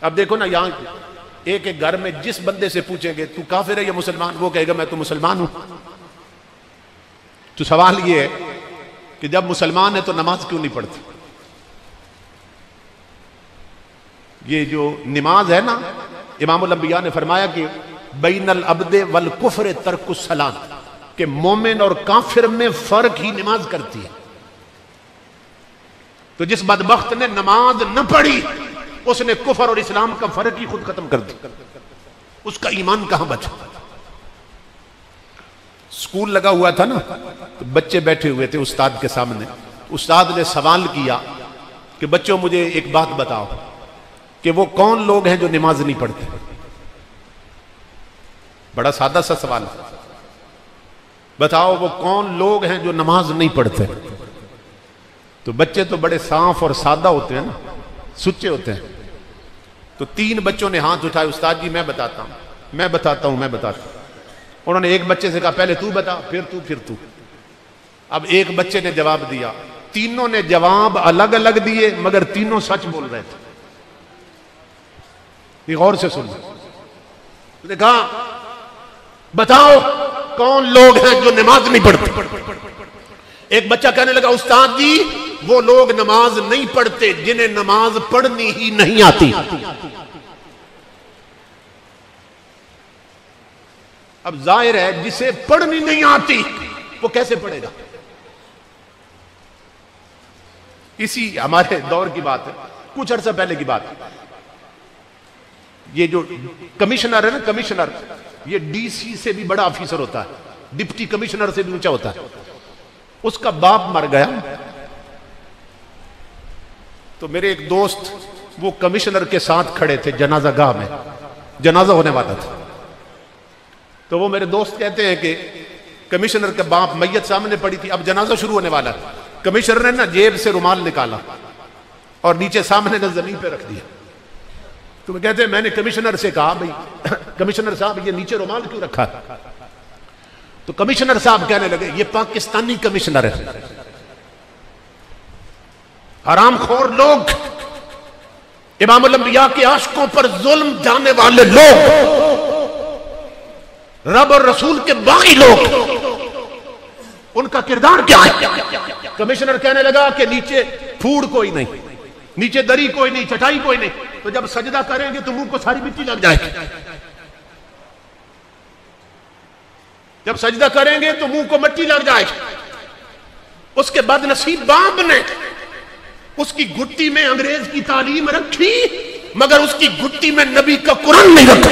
اب دیکھو نا یہاں ایک ایک گھر میں جس بندے سے پوچھیں گے تو کافر ہے یا مسلمان، وہ کہے گا میں تو مسلمان ہوں۔ تو سوال یہ ہے کہ جب مسلمان ہے تو نماز کیوں نہیں پڑھتی؟ یہ جو نماز ہے نا، امام الانبیاء نے فرمایا کہ بین العبد والکفر ترک الصلاۃ، کہ مومن اور کافر میں فرق ہی نماز کرتی ہے۔ تو جس بدبخت نے نماز نہ پڑھی اس نے کفر اور اسلام کا فرق ہی خود ختم کر دیا، اس کا ایمان کہاں بچا؟ اسکول لگا ہوا تھا نا، تو بچے بیٹھے ہوئے تھے استاد کے سامنے، استاد نے سوال کیا کہ بچوں مجھے ایک بات بتاؤ کہ وہ کون لوگ ہیں جو نماز نہیں پڑھتے؟ بڑا سادہ سا سوال ہے، بتاؤ وہ کون لوگ ہیں جو نماز نہیں پڑھتے؟ تو بچے تو بڑے صاف اور سادہ ہوتے ہیں نا، سچے ہوتے ہیں۔ تو 3 بچوں نے ہاتھ اٹھائے، استاد جی میں بتاتا ہوں میں بتاتا ہوں میں بتاتا ہوں۔ انہوں نے ایک بچے سے کہا پہلے تو بتا، پھر تو، پھر تو۔ اب ایک بچے نے جواب دیا، تینوں نے جواب الگ الگ دیے مگر تینوں سچ بول رہے تھے۔ یہ غور سے سن لو، کہا بتاؤ کون لوگ ہیں جو نماز نہیں پڑھتے؟ ایک بچہ کہنے لگا استاد جی وہ لوگ نماز نہیں پڑھتے جنہیں نماز پڑھنی ہی نہیں آتی۔ اب ظاہر ہے جسے پڑھنی نہیں آتی وہ کیسے پڑھے گا؟ اسی ہمارے دور کی بات ہے، کچھ عرصہ پہلے کی بات ہے۔ یہ جو کمشنر ہے نا، کمشنر، یہ ڈی سی سے بھی بڑا آفیسر ہوتا ہے، ڈپٹی کمشنر سے بھی اونچا ہوتا ہے۔ اس کا باپ مر گیا تو میرے ایک دوست وہ کمشنر کے ساتھ کھڑے تھے جنازہ گاہ میں، جنازہ ہونے والا تھا۔ تو وہ میرے دوست کہتے ہیں کہ کمشنر کے باپ میت سامنے پڑی تھی، اب جنازہ شروع ہونے والا ہے۔ کمشنر نے نا جیب سے رومال نکالا اور نیچے سامنے نے زمین پہ رکھ دیا۔ تو وہ کہتے ہیں میں نے کمشنر سے کہا بھئی کمشنر صاحب یہ نیچے رومال کیوں رکھا؟ تو کمشنر صاحب کہنے لگے یہ پاکستانی کمشنر ہے، حرام خور لوگ، امام الانبیاء کے عاشقوں پر ظلم جانے والے لوگ، رب اور رسول کے باغی لوگ، ان کا کردار کیا ہے؟ کمشنر کہنے لگا کہ نیچے پھوڑ کوئی نہیں، نیچے دری کوئی نہیں، چٹائی کوئی نہیں، تو جب سجدہ کریں گے تو منہ کو ساری مٹی لگ جائے گی، جب سجدہ کریں گے تو منہ کو مٹی لگ جائے گی۔ اس کے بعد نصیب باپ نے اس کی گھٹی میں انگریز کی تعلیم رکھی مگر اس کی گھٹی میں نبی کا قرآن نہیں رکھا۔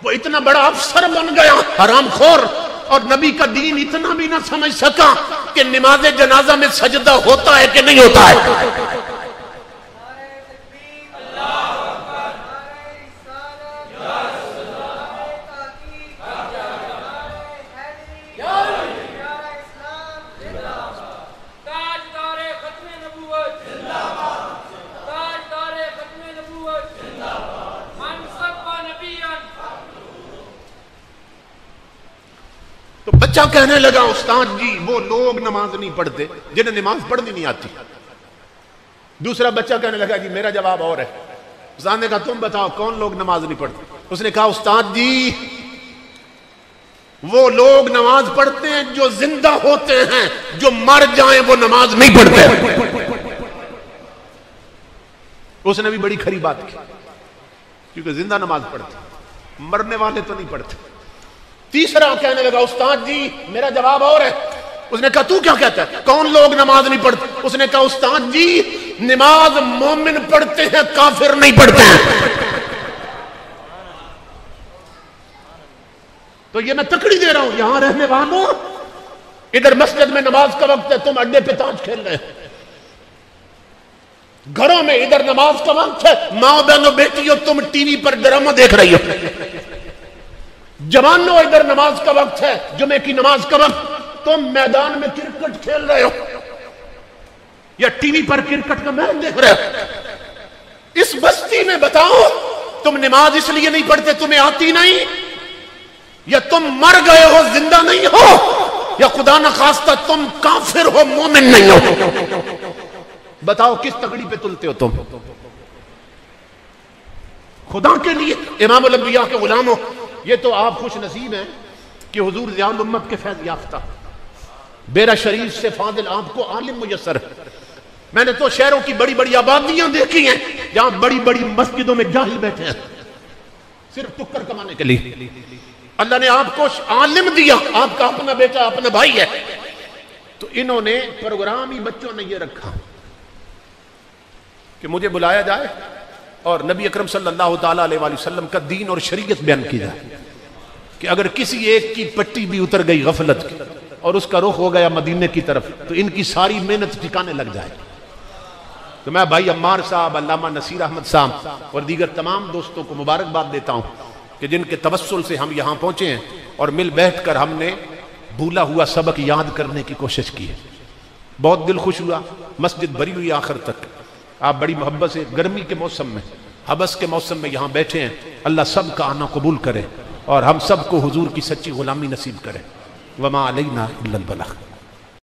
وہ اتنا بڑا افسر بن گیا حرام خور، اور نبی کا دین اتنا بھی نہ سمجھ سکا کہ نماز جنازہ میں سجدہ ہوتا ہے کہ نہیں ہوتا ہے۔ تو بچہ کہنے لگا استاد جی وہ لوگ نماز نہیں پڑھتے جنہیں نماز پڑھنی نہیں آتی۔ دوسرا بچہ کہنے لگا جی میرا جواب اور ہے۔ استاد نے کہا تم بتاؤ کون لوگ نماز نہیں پڑھتے؟ اس نے کہا استاد جی وہ لوگ نماز پڑھتے ہیں جو زندہ ہوتے ہیں، جو مر جائیں وہ نماز نہیں پڑھتے۔ اس نے بھی بڑی کھری بات کی، کیونکہ زندہ نماز پڑھتے، مرنے والے تو نہیں پڑھتے۔ تیسرا کہنے لگا استاد جی میرا جواب اور ہے۔ اس نے کہا تو کیا کہتا ہے، کون لوگ نماز نہیں پڑھتے؟ اس نے کہا استاد جی نماز مومن پڑھتے ہیں، کافر نہیں پڑھتے ہیں۔ تو یہ میں تکڑی دے رہا ہوں یہاں رہنے والوں، ادھر مسجد میں نماز کا وقت ہے، تم اڈے پہ تاش کھیل رہے ہیں، گھروں میں ادھر نماز کا وقت ہے، ماں بہنوں بیٹیوں تم ٹی وی پر ڈرامہ دیکھ رہی ہو، جوانوں ادھر نماز کا وقت ہے، جمعے کی نماز کا وقت، تم میدان میں کرکٹ کھیل رہے ہو یا ٹی وی پر کرکٹ کا میچ دیکھ رہے ہو۔ اس بستی میں بتاؤ تم نماز اس لیے نہیں پڑھتے تمہیں آتی نہیں، یا تم مر گئے ہو زندہ نہیں ہو، یا خدا نخواستہ تم کافر ہو مومن نہیں ہو؟ بتاؤ کس تکڑی پہ تلتے ہو تم؟ خدا کے لیے امام الانبیاء کے غلام ہو. یہ تو آپ خوش نصیب ہیں کہ حضور ضیاء الامت کے فیض یافتہ بیرا شریف سے فاضل آپ کو عالم میسر ہے. میں نے تو شہروں کی بڑی بڑی آبادیاں دیکھی ہیں جہاں بڑی بڑی مسجدوں میں جاہل بیٹھے ہیں صرف ٹکر کمانے کے لیے. اللہ نے آپ کو عالم دیا, آپ کا اپنا بیٹا اپنا بھائی ہے. تو انہوں نے پروگرام ہی بچوں نے یہ رکھا کہ مجھے بلایا جائے اور نبی اکرم صلی اللہ تعالیٰ علیہ وآلہ وسلم کا دین اور شریعت بیان کی جائے کہ اگر کسی ایک کی پٹی بھی اتر گئی غفلت کی اور اس کا رخ ہو گیا مدینے کی طرف تو ان کی ساری محنت ٹھکانے لگ جائے. تو میں بھائی عمار صاحب, علامہ نصیر احمد صاحب اور دیگر تمام دوستوں کو مبارکباد دیتا ہوں کہ جن کے توسل سے ہم یہاں پہنچے ہیں اور مل بیٹھ کر ہم نے بھولا ہوا سبق یاد کرنے کی کوشش کی ہے. بہت دل خوش ہوا, مسجد بھری ہوئی آخر تک. آپ بڑی محبت سے گرمی کے موسم میں, حبس کے موسم میں یہاں بیٹھے ہیں. اللہ سب کا آنا قبول کرے اور ہم سب کو حضور کی سچی غلامی نصیب کرے. وما علینا الا البلاغ.